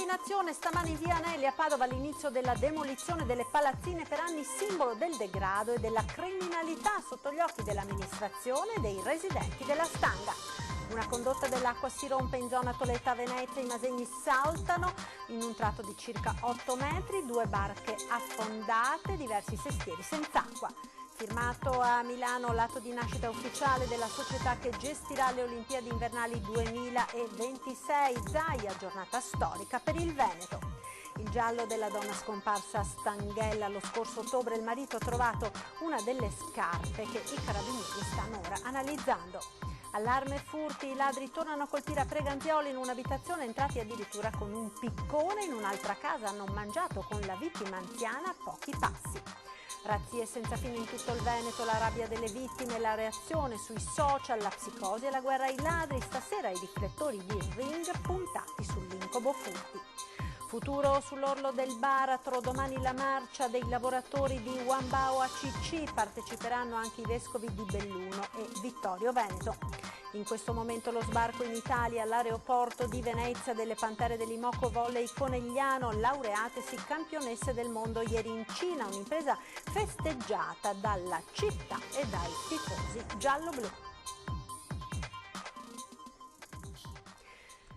Indignazione stamani in via Anelli a Padova all'inizio della demolizione delle palazzine per anni simbolo del degrado e della criminalità sotto gli occhi dell'amministrazione e dei residenti della Stanga. Una condotta dell'acqua si rompe in zona Toletta Venezia, i Masegni saltano in un tratto di circa 8 metri, 2 barche affondate, diversi sestieri senza acqua. Firmato a Milano l'atto di nascita ufficiale della società che gestirà le Olimpiadi invernali 2026, Zaia, giornata storica per il Veneto. Il giallo della donna scomparsa a Stanghella lo scorso ottobre, il marito ha trovato una delle scarpe che i carabinieri stanno ora analizzando. Allarme e furti, i ladri tornano a colpire a Preganziolo in un'abitazione, entrati addirittura con un piccone in un'altra casa, hanno mangiato con la vittima anziana a pochi passi. Razzie senza fine in tutto il Veneto, la rabbia delle vittime, la reazione sui social, la psicosi e la guerra ai ladri. Stasera i riflettori di Ring puntati sull'incubo furti. Futuro sull'orlo del baratro, domani la marcia dei lavoratori di Wambao ACC, parteciperanno anche i vescovi di Belluno e Vittorio Veneto. In questo momento lo sbarco in Italia all'aeroporto di Venezia delle Pantere dell'Imoco Volley Conegliano, laureatesi campionesse del mondo ieri in Cina, un'impresa festeggiata dalla città e dai tifosi giallo-blu.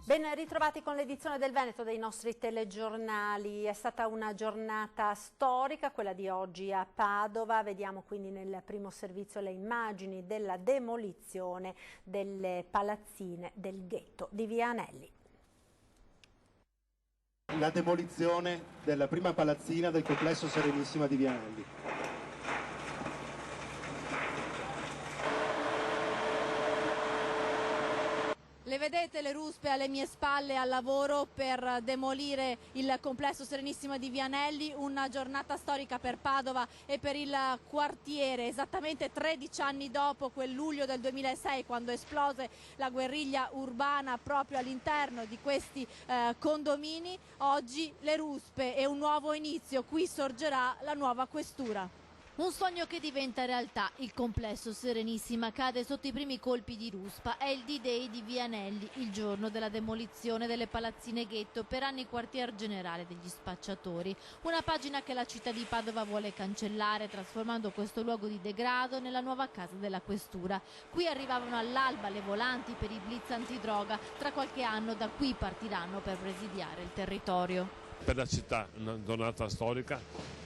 Ben ritrovati con l'edizione del Veneto dei nostri telegiornali. È stata una giornata storica, quella di oggi a Padova. Vediamo quindi nel primo servizio le immagini della demolizione delle palazzine del ghetto di via Anelli. La demolizione della prima palazzina del complesso Serenissima di via Anelli. Le vedete le ruspe alle mie spalle al lavoro per demolire il complesso Serenissima di via Anelli, una giornata storica per Padova e per il quartiere, esattamente 13 anni dopo quel luglio del 2006 quando esplose la guerriglia urbana proprio all'interno di questi condomini. Oggi le ruspe e un nuovo inizio, qui sorgerà la nuova questura. Un sogno che diventa realtà, il complesso Serenissima cade sotto i primi colpi di ruspa, è il D-Day di via Anelli, il giorno della demolizione delle palazzine ghetto, per anni quartier generale degli spacciatori, una pagina che la città di Padova vuole cancellare trasformando questo luogo di degrado nella nuova casa della questura. Qui arrivavano all'alba le volanti per i blitz antidroga, tra qualche anno da qui partiranno per presidiare il territorio. Per la città una giornata storica.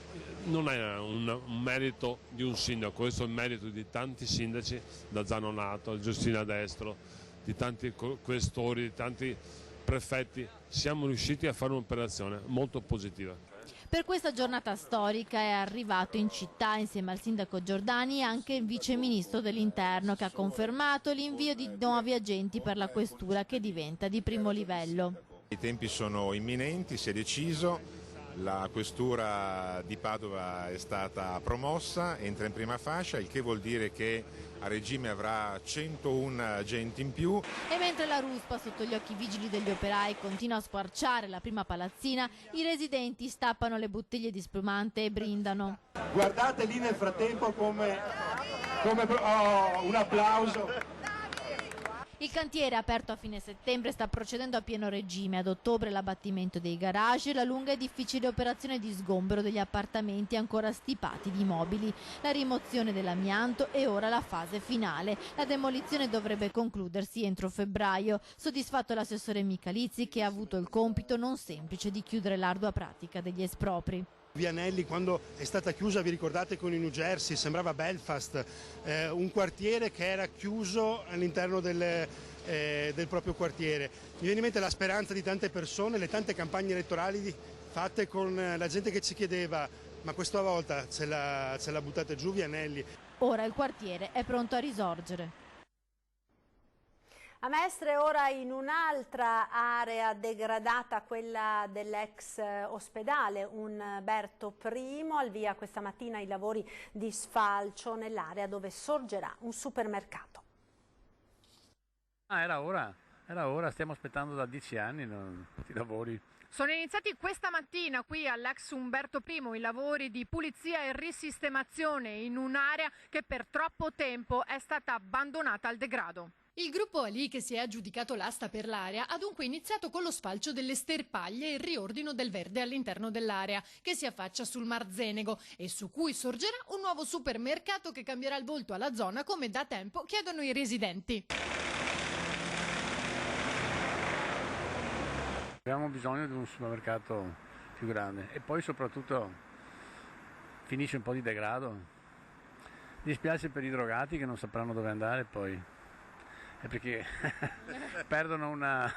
Non è un merito di un sindaco, questo è il merito di tanti sindaci, da Zanonato, Giustina Destro, di tanti questori, di tanti prefetti. Siamo riusciti a fare un'operazione molto positiva. Per questa giornata storica è arrivato in città insieme al sindaco Giordani anche il vice ministro dell'Interno, che ha confermato l'invio di nuovi agenti per la questura che diventa di primo livello. I tempi sono imminenti, si è deciso. La questura di Padova è stata promossa, entra in prima fascia, il che vuol dire che a regime avrà 101 agenti in più. E mentre la ruspa sotto gli occhi vigili degli operai continua a squarciare la prima palazzina, i residenti stappano le bottiglie di spumante e brindano. Guardate lì nel frattempo come un applauso. Il cantiere, aperto a fine settembre, sta procedendo a pieno regime. Ad ottobre l'abbattimento dei garage e la lunga e difficile operazione di sgombero degli appartamenti ancora stipati di mobili, la rimozione dell'amianto e ora la fase finale. La demolizione dovrebbe concludersi entro febbraio. Soddisfatto l'assessore Michalizzi, che ha avuto il compito non semplice di chiudere l'ardua pratica degli espropri. Via Anelli, quando è stata chiusa, vi ricordate, con i New Jersey, sembrava Belfast, un quartiere che era chiuso all'interno del proprio quartiere. Mi viene in mente la speranza di tante persone, le tante campagne elettorali fatte con la gente che ci chiedeva: ma questa volta ce la buttate giù Via Anelli? Ora il quartiere è pronto a risorgere. A Mestre ora in un'altra area degradata, quella dell'ex ospedale Umberto I, al via questa mattina i lavori di sfalcio nell'area dove sorgerà un supermercato. Era ora, stiamo aspettando da 10 anni i lavori. Sono iniziati questa mattina qui all'ex Umberto I i lavori di pulizia e risistemazione in un'area che per troppo tempo è stata abbandonata al degrado. Il gruppo Ali, che si è aggiudicato l'asta per l'area, ha dunque iniziato con lo sfalcio delle sterpaglie e il riordino del verde all'interno dell'area, che si affaccia sul Mar Zenego e su cui sorgerà un nuovo supermercato che cambierà il volto alla zona, come da tempo chiedono i residenti. Abbiamo bisogno di un supermercato più grande e poi soprattutto finisce un po' di degrado. Mi dispiace per i drogati che non sapranno dove andare poi. È perché perdono una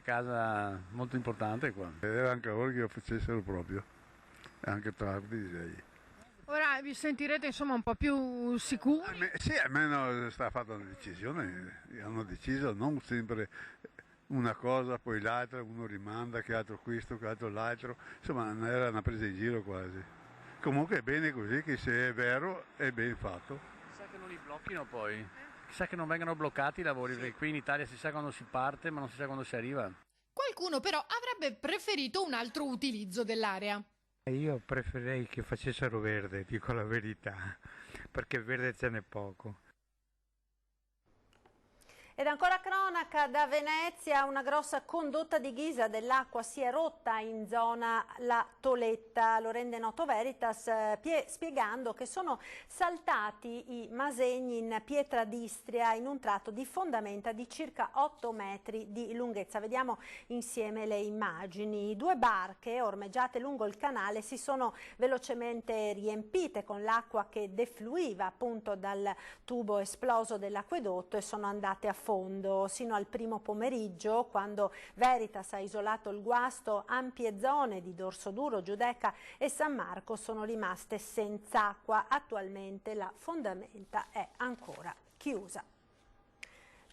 casa molto importante qua. Era anche ora che lo facessero proprio, anche tardi direi. Ora vi sentirete insomma un po' più sicuri? Sì, almeno sta fatta una decisione, hanno deciso non sempre una cosa poi l'altra, uno rimanda che altro questo, che altro l'altro, insomma era una presa in giro quasi. Comunque è bene così, che se è vero è ben fatto. Chissà che non li blocchino poi. Chissà che non vengano bloccati i lavori, perché qui in Italia si sa quando si parte ma non si sa quando si arriva. Qualcuno però avrebbe preferito un altro utilizzo dell'area. Io preferirei che facessero verde, dico la verità, perché verde ce n'è poco. Ed ancora cronaca da Venezia, una grossa condotta di ghisa dell'acqua si è rotta in zona La Toletta, lo rende noto Veritas spiegando che sono saltati i masegni in pietra d'Istria in un tratto di fondamenta di circa 8 metri di lunghezza. Vediamo insieme le immagini. 2 barche ormeggiate lungo il canale si sono velocemente riempite con l'acqua che defluiva appunto dal tubo esploso dell'acquedotto e sono andate a fondo. Sino al primo pomeriggio, quando Veritas ha isolato il guasto, ampie zone di Dorsoduro, Giudecca e San Marco sono rimaste senza acqua. Attualmente la fondamenta è ancora chiusa.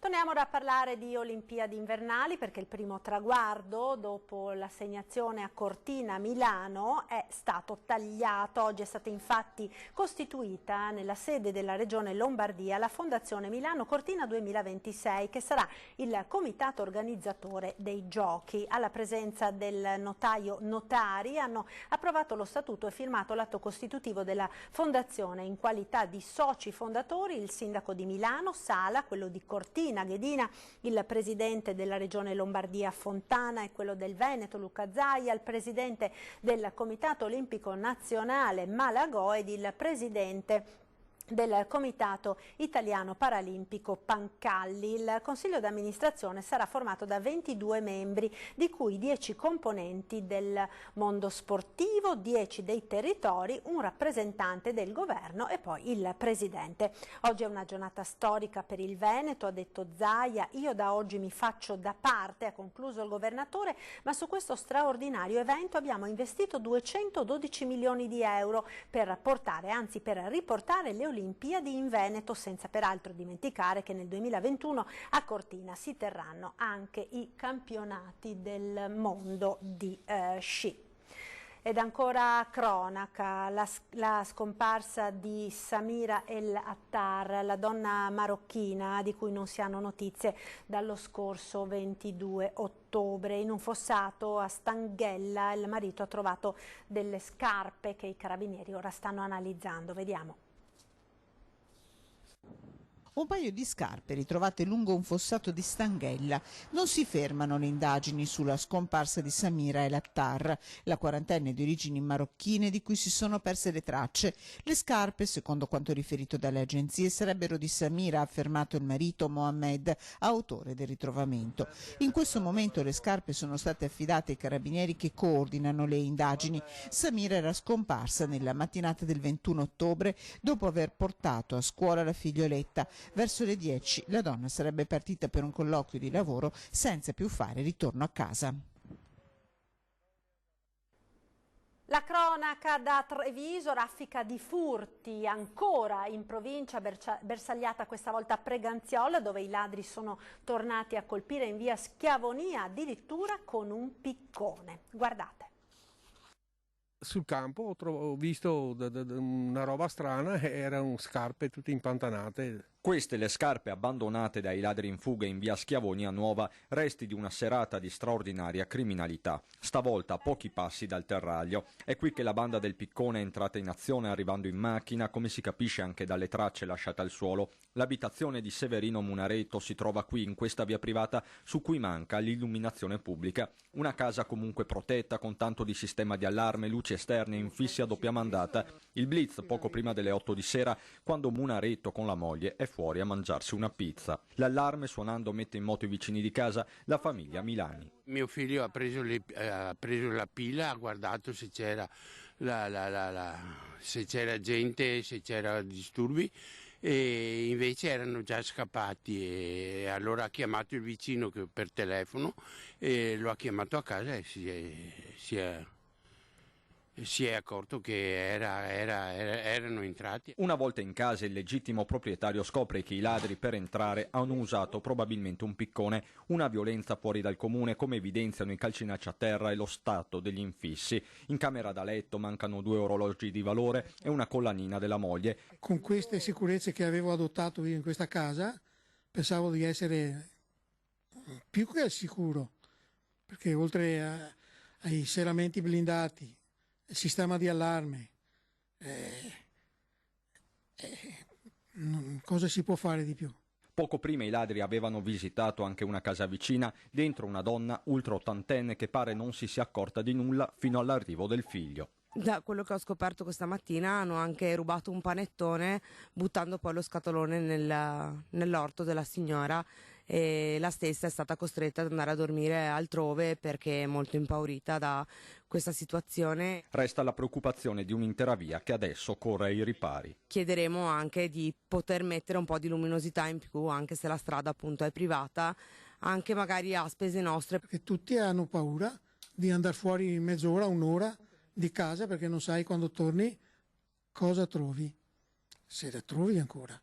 Torniamo ora a parlare di Olimpiadi invernali, perché il primo traguardo dopo l'assegnazione a Cortina Milano è stato tagliato. Oggi è stata infatti costituita nella sede della Regione Lombardia la Fondazione Milano Cortina 2026, che sarà il comitato organizzatore dei giochi. Alla presenza del notaio Notari hanno approvato lo statuto e firmato l'atto costitutivo della Fondazione in qualità di soci fondatori il sindaco di Milano Sala, quello di Cortina Ghedina, il presidente della Regione Lombardia Fontana e quello del Veneto Luca Zaia, il presidente del Comitato Olimpico Nazionale Malagò ed il presidente del Comitato Italiano Paralimpico Pancalli. Il Consiglio d'amministrazione sarà formato da 22 membri, di cui 10 componenti del mondo sportivo, 10 dei territori, un rappresentante del governo e poi il presidente. Oggi è una giornata storica per il Veneto, ha detto Zaia. Io da oggi mi faccio da parte, ha concluso il governatore, ma su questo straordinario evento abbiamo investito 212 milioni di euro per riportare le Olimpiadi in Veneto, senza peraltro dimenticare che nel 2021 a Cortina si terranno anche i campionati del mondo di sci. Ed ancora cronaca, la scomparsa di Samira El Attar, la donna marocchina di cui non si hanno notizie dallo scorso 22 ottobre. In un fossato a Stanghella il marito ha trovato delle scarpe che i carabinieri ora stanno analizzando. Vediamo. Un paio di scarpe ritrovate lungo un fossato di Stanghella. Non si fermano le indagini sulla scomparsa di Samira El Attar, la quarantenne di origini marocchine di cui si sono perse le tracce. Le scarpe, secondo quanto riferito dalle agenzie, sarebbero di Samira, ha affermato il marito Mohamed, autore del ritrovamento. In questo momento le scarpe sono state affidate ai carabinieri che coordinano le indagini. Samira era scomparsa nella mattinata del 21 ottobre dopo aver portato a scuola la figlioletta. Verso le 10 la donna sarebbe partita per un colloquio di lavoro senza più fare ritorno a casa. La cronaca da Treviso, raffica di furti ancora in provincia, bersagliata questa volta a Preganziola, dove i ladri sono tornati a colpire in via Schiavonia, addirittura con un piccone. Guardate. Sul campo ho visto una roba strana, erano scarpe tutte impantanate. Queste le scarpe abbandonate dai ladri in fuga in via Schiavoni a Nuova, resti di una serata di straordinaria criminalità, stavolta a pochi passi dal terraglio. È qui che la banda del Piccone è entrata in azione arrivando in macchina, come si capisce anche dalle tracce lasciate al suolo. L'abitazione di Severino Munareto si trova qui, in questa via privata su cui manca l'illuminazione pubblica. Una casa comunque protetta con tanto di sistema di allarme, luci esterne infissi a doppia mandata. Il blitz poco prima delle 8 di sera, quando Munareto con la moglie è fuori a mangiarsi una pizza. L'allarme suonando mette in moto i vicini di casa, la famiglia Milani. Mio figlio ha preso la pila, ha guardato se c'era se c'era gente, se c'era disturbi, e invece erano già scappati, e allora ha chiamato il vicino per telefono e lo ha chiamato a casa e si è accorto che erano entrati. Una volta in casa il legittimo proprietario scopre che i ladri per entrare hanno usato probabilmente un piccone, una violenza fuori dal comune, come evidenziano i calcinacci a terra e lo stato degli infissi. In camera da letto mancano 2 orologi di valore e una collanina della moglie. Con queste sicurezze che avevo adottato io in questa casa pensavo di essere più che al sicuro, perché oltre ai serramenti blindati, il sistema di allarme, cosa si può fare di più? Poco prima i ladri avevano visitato anche una casa vicina, dentro una donna ultra ottantenne che pare non si sia accorta di nulla fino all'arrivo del figlio. Da quello che ho scoperto questa mattina hanno anche rubato un panettone buttando poi lo scatolone nell'orto della signora, e la stessa è stata costretta ad andare a dormire altrove perché è molto impaurita da questa situazione. Resta la preoccupazione di un'intera via che adesso corre ai ripari. Chiederemo anche di poter mettere un po' di luminosità in più, anche se la strada appunto è privata, anche magari a spese nostre. Perché tutti hanno paura di andare fuori mezz'ora, un'ora di casa, perché non sai quando torni cosa trovi, se la trovi ancora.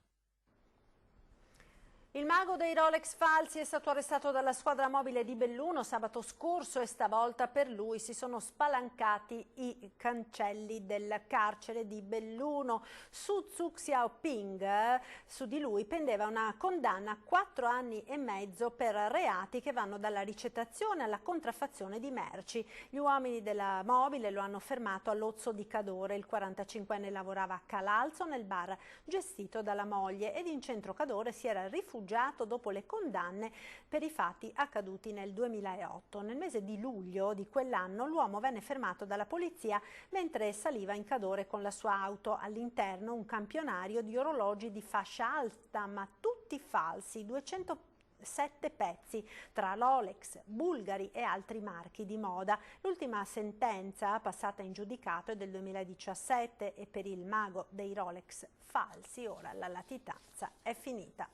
Il mago dei Rolex falsi è stato arrestato dalla squadra mobile di Belluno sabato scorso e stavolta per lui si sono spalancati i cancelli del carcere di Belluno. Su Zhu Xiaoping, su di lui pendeva una condanna a 4 anni e mezzo per reati che vanno dalla ricettazione alla contraffazione di merci. Gli uomini della mobile lo hanno fermato all'Ozzo di Cadore. Il 45enne lavorava a Calalzo nel bar gestito dalla moglie ed in centro Cadore si era rifugiato dopo le condanne per i fatti accaduti nel 2008. Nel mese di luglio di quell'anno l'uomo venne fermato dalla polizia mentre saliva in Cadore con la sua auto. All'interno un campionario di orologi di fascia alta, ma tutti falsi, 207 pezzi tra Rolex, Bulgari e altri marchi di moda. L'ultima sentenza passata in giudicato è del 2017 e per il mago dei Rolex falsi ora la latitanza è finita.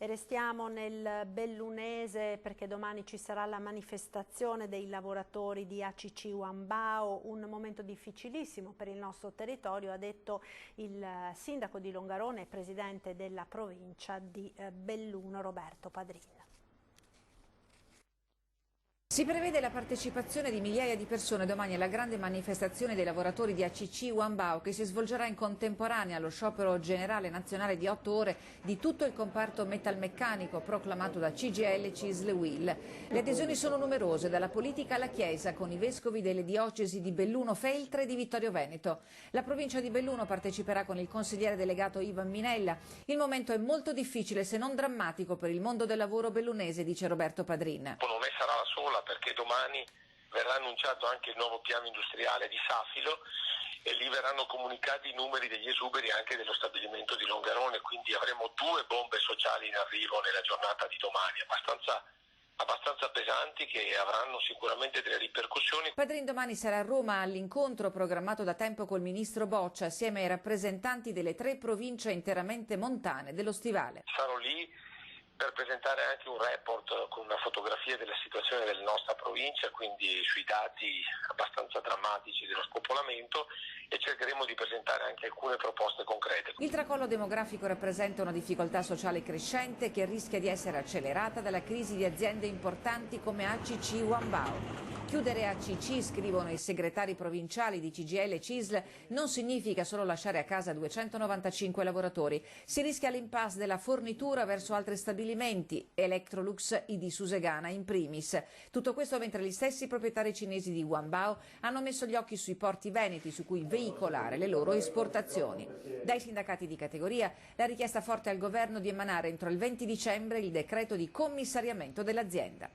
E restiamo nel bellunese perché domani ci sarà la manifestazione dei lavoratori di ACC Wambao, un momento difficilissimo per il nostro territorio, ha detto il sindaco di Longarone e presidente della provincia di Belluno Roberto Padrin. Si prevede la partecipazione di migliaia di persone domani alla grande manifestazione dei lavoratori di ACC Wambao che si svolgerà in contemporanea allo sciopero generale nazionale di 8 ore di tutto il comparto metalmeccanico proclamato da CGIL, CISL e UIL. Le adesioni sono numerose, dalla politica alla Chiesa, con i vescovi delle diocesi di Belluno, Feltre e di Vittorio Veneto. La provincia di Belluno parteciperà con il consigliere delegato Ivan Minella. Il momento è molto difficile se non drammatico per il mondo del lavoro bellunese, dice Roberto Padrin. Non è sarà la sola perché domani verrà annunciato anche il nuovo piano industriale di Safilo e lì verranno comunicati i numeri degli esuberi anche dello stabilimento di Longarone, quindi avremo 2 bombe sociali in arrivo nella giornata di domani, abbastanza pesanti, che avranno sicuramente delle ripercussioni. Padrin domani sarà a Roma all'incontro programmato da tempo col ministro Boccia assieme ai rappresentanti delle 3 province interamente montane dello Stivale. Sarò lì per presentare anche un report con una fotografia della situazione della nostra provincia, quindi sui dati abbastanza drammatici dello spopolamento, e cercheremo di presentare anche alcune proposte concrete. Il tracollo demografico rappresenta una difficoltà sociale crescente che rischia di essere accelerata dalla crisi di aziende importanti come ACC Wambao. Chiudere ACC, scrivono i segretari provinciali di CGIL e CISL, non significa solo lasciare a casa 295 lavoratori. Si rischia l'impasse della fornitura verso altri stabilimenti, Electrolux e di Susegana in primis. Tutto questo mentre gli stessi proprietari cinesi di Wanbao hanno messo gli occhi sui porti veneti su cui veicolare le loro esportazioni. Dai sindacati di categoria la richiesta forte al governo di emanare entro il 20 dicembre il decreto di commissariamento dell'azienda.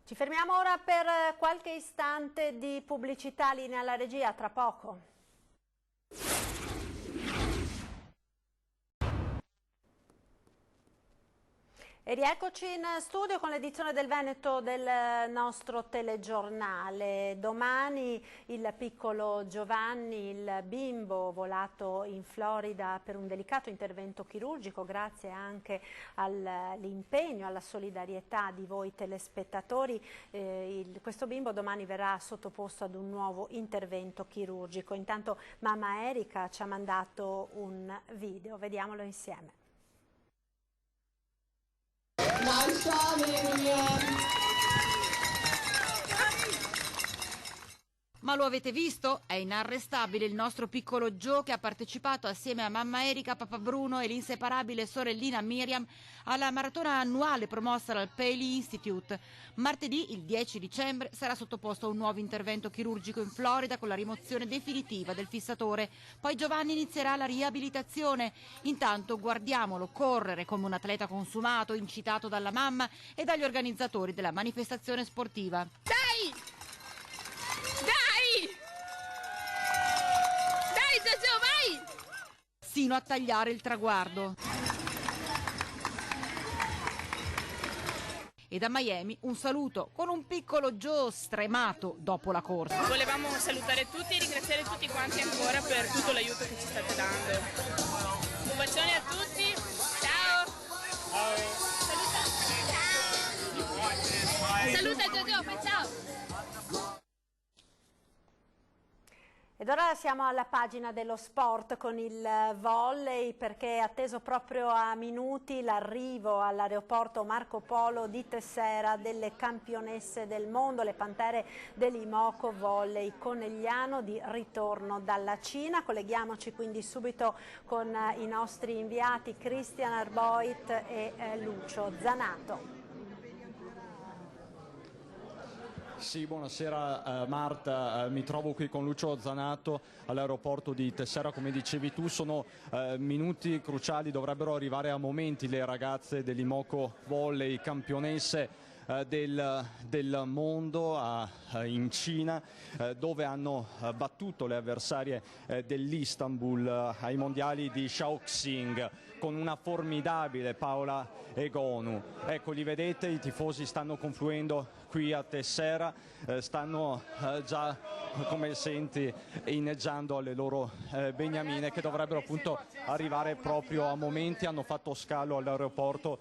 Ci fermiamo ora per qualche istante di pubblicità, linea alla regia, tra poco. E rieccoci in studio con l'edizione del Veneto del nostro telegiornale. Domani il piccolo Giovanni, il bimbo volato in Florida per un delicato intervento chirurgico, grazie anche all'impegno, alla solidarietà di voi telespettatori. Questo bimbo domani verrà sottoposto ad un nuovo intervento chirurgico. Intanto mamma Erika ci ha mandato un video, vediamolo insieme. Ma lo avete visto? È inarrestabile il nostro piccolo Joe che ha partecipato assieme a mamma Erika, papà Bruno e l'inseparabile sorellina Miriam alla maratona annuale promossa dal Paley Institute. Martedì, il 10 dicembre, sarà sottoposto a un nuovo intervento chirurgico in Florida con la rimozione definitiva del fissatore. Poi Giovanni inizierà la riabilitazione. Intanto guardiamolo correre come un atleta consumato, incitato dalla mamma e dagli organizzatori della manifestazione sportiva. Dai! Dai! Dai, Giorgio, vai! Sino a tagliare il traguardo. E da Miami un saluto con un piccolo Joe stremato dopo la corsa. Volevamo salutare tutti e ringraziare tutti quanti ancora per tutto l'aiuto che ci state dando. Un bacione a tutti, ciao! Saluta Giorgio, fai ciao! Ed ora siamo alla pagina dello sport con il volley, perché è atteso proprio a minuti l'arrivo all'aeroporto Marco Polo di Tessera delle campionesse del mondo, le Pantere dell'Imoco Volley Conegliano, di ritorno dalla Cina. Colleghiamoci quindi subito con i nostri inviati Cristian Arboit e Lucio Zanato. Sì, buonasera Marta, mi trovo qui con Lucio Zanato all'aeroporto di Tessera. Come dicevi tu, sono minuti cruciali, dovrebbero arrivare a momenti le ragazze dell'Imoco Volley campionesse del mondo in Cina, dove hanno battuto le avversarie dell'Istanbul ai mondiali di Shaoxing con una formidabile Paola Egonu. Ecco, li vedete, i tifosi stanno confluendo qui a Tessera, stanno già, come senti, inneggiando alle loro beniamine, che dovrebbero appunto arrivare proprio a momenti. Hanno fatto scalo all'aeroporto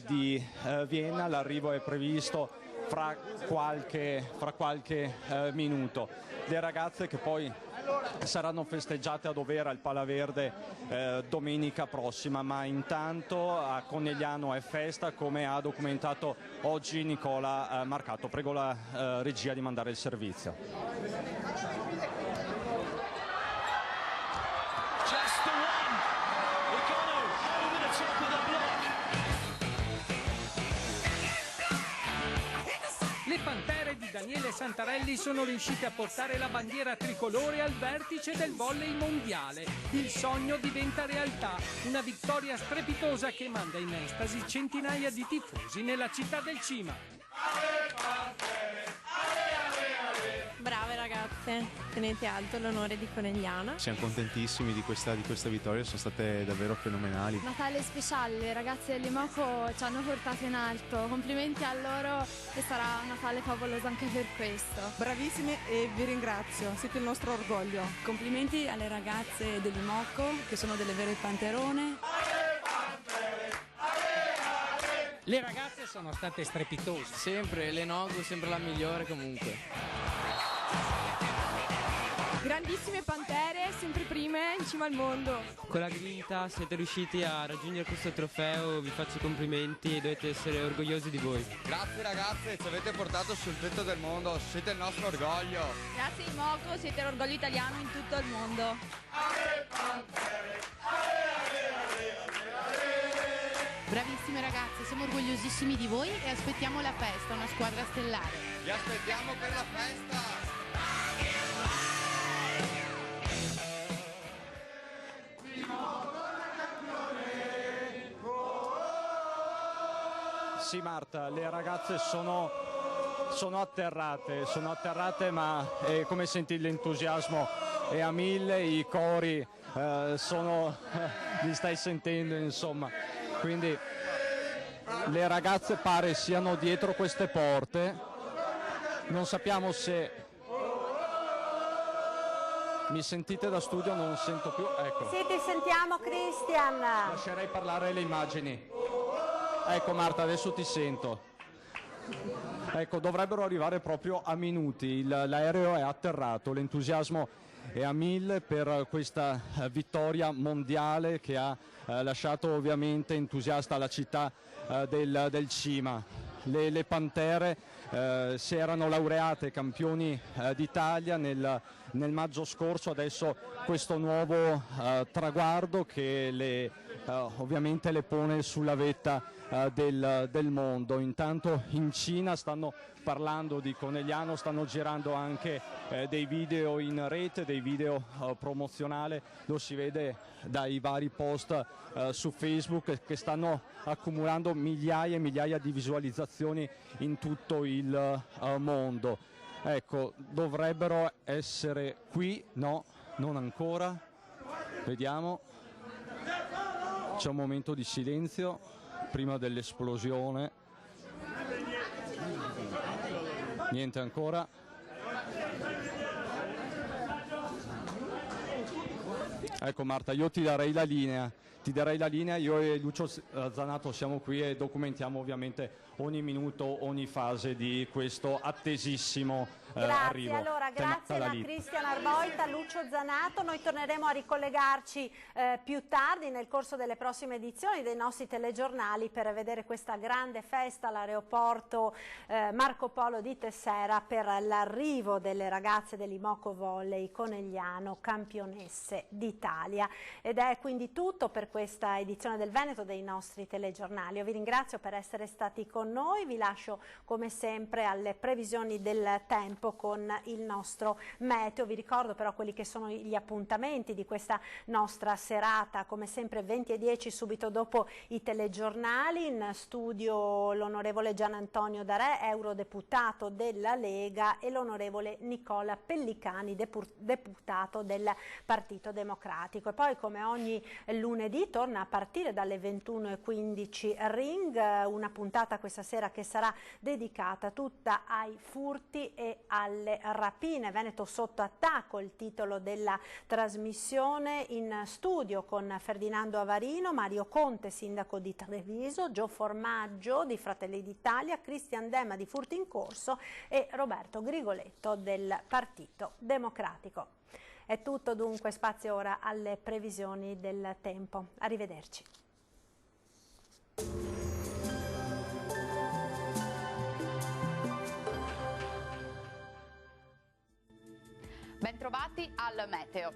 di Vienna, l'arrivo è previsto fra qualche minuto. Le ragazze che poi saranno festeggiate a dovere al Palaverde domenica prossima, ma intanto a Conegliano è festa, come ha documentato oggi Nicola Marcato. Prego la regia di mandare il servizio. Le Pantere di Daniele Santarelli sono riuscite a portare la bandiera tricolore al vertice del volley mondiale. Il sogno diventa realtà, una vittoria strepitosa che manda in estasi centinaia di tifosi nella città del Cima. Brave ragazze, tenete alto l'onore di Conegliano. Siamo contentissimi di questa vittoria, sono state davvero fenomenali. Natale speciale, le ragazze dell'Imoco ci hanno portato in alto, complimenti a loro e sarà un Natale favoloso anche per questo. Bravissime e vi ringrazio, siete il nostro orgoglio. Complimenti alle ragazze dell'Imoco che sono delle vere panterone. Le ragazze sono state strepitose. Sempre, l'Enogo sempre la migliore comunque. Grandissime Pantere, sempre prime in cima al mondo. Con la grinta siete riusciti a raggiungere questo trofeo, vi faccio i complimenti e dovete essere orgogliosi di voi. Grazie ragazze, ci avete portato sul tetto del mondo, siete il nostro orgoglio. Grazie Imoco, siete l'orgoglio italiano in tutto il mondo. Bravissime ragazze, siamo orgogliosissimi di voi e aspettiamo la festa, una squadra stellare. Vi aspettiamo per la festa! Sì Marta, le ragazze sono atterrate, ma come senti l'entusiasmo è a 1000, i cori li stai sentendo, insomma, quindi le ragazze pare siano dietro queste porte, non sappiamo se mi sentite da studio, non sento più, ecco. Sì, ti sentiamo Cristian. Lascerei parlare le immagini. Ecco Marta, adesso ti sento. Ecco, dovrebbero arrivare proprio a minuti, l'aereo è atterrato, l'entusiasmo è a 1000 per questa vittoria mondiale che ha lasciato ovviamente entusiasta la città del Cima. Le Pantere si erano laureate campioni d'Italia nel maggio scorso, adesso questo nuovo traguardo che ovviamente le pone sulla vetta del mondo. Intanto in Cina stanno parlando di Conegliano, stanno girando anche dei video in rete, dei video promozionali, lo si vede dai vari post su Facebook che stanno accumulando migliaia e migliaia di visualizzazioni in tutto il mondo. Ecco, dovrebbero essere qui, no, non ancora, vediamo, c'è un momento di silenzio prima dell'esplosione, niente ancora. Ecco Marta, io ti darei la linea, io e Lucio Zanato siamo qui e documentiamo ovviamente ogni minuto, ogni fase di questo attesissimo arrivo. Allora, grazie a Cristian Arboita, Lucio Zanato. Noi torneremo a ricollegarci più tardi nel corso delle prossime edizioni dei nostri telegiornali per vedere questa grande festa all'aeroporto Marco Polo di Tessera per l'arrivo delle ragazze dell'Imoco Volley Conegliano, campionesse d'Italia. Ed è quindi tutto per questa edizione del Veneto dei nostri telegiornali. Io vi ringrazio per essere stati con noi, vi lascio come sempre alle previsioni del tempo con il nostro meteo. Vi ricordo però quelli che sono gli appuntamenti di questa nostra serata, come sempre 20:10 subito dopo i telegiornali. In studio l'onorevole Gian Antonio D'Arè, eurodeputato della Lega, e l'onorevole Nicola Pellicani, deputato del Partito Democratico. E poi come ogni lunedì torna a partire dalle 21:15 Ring, una puntata questa sera che sarà dedicata tutta ai furti e alle rapine. Veneto sotto attacco, il titolo della trasmissione. In studio con Ferdinando Avarino, Mario Conte, sindaco di Treviso, Gio Formaggio di Fratelli d'Italia, Cristian Dema di Furti in Corso e Roberto Grigoletto del Partito Democratico. È tutto dunque, spazio ora alle previsioni del tempo. Arrivederci. Bentrovati al meteo.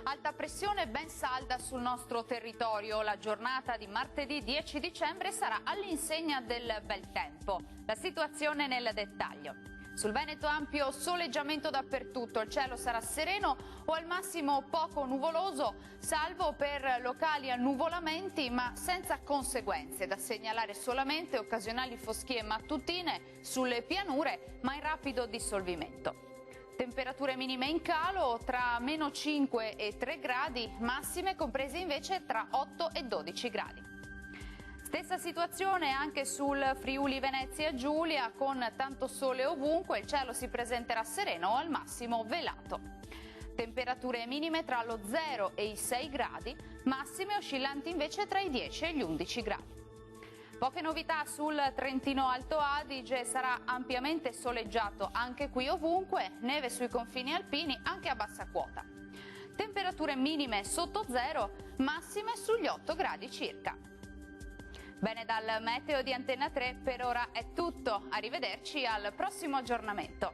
Alta pressione ben salda sul nostro territorio. La giornata di martedì 10 dicembre sarà all'insegna del bel tempo. La situazione nel dettaglio. Sul Veneto ampio soleggiamento dappertutto, il cielo sarà sereno o al massimo poco nuvoloso, salvo per locali annuvolamenti ma senza conseguenze. Da segnalare solamente occasionali foschie mattutine sulle pianure ma in rapido dissolvimento. Temperature minime in calo tra meno 5 e 3 gradi, massime comprese invece tra 8 e 12 gradi. Stessa situazione anche sul Friuli Venezia Giulia, con tanto sole ovunque, il cielo si presenterà sereno o al massimo velato. Temperature minime tra lo 0 e i 6 gradi, massime oscillanti invece tra i 10 e gli 11 gradi. Poche novità sul Trentino Alto Adige, sarà ampiamente soleggiato anche qui ovunque, neve sui confini alpini anche a bassa quota. Temperature minime sotto zero, massime sugli 8 gradi circa. Bene, dal meteo di Antenna 3 per ora è tutto, arrivederci al prossimo aggiornamento.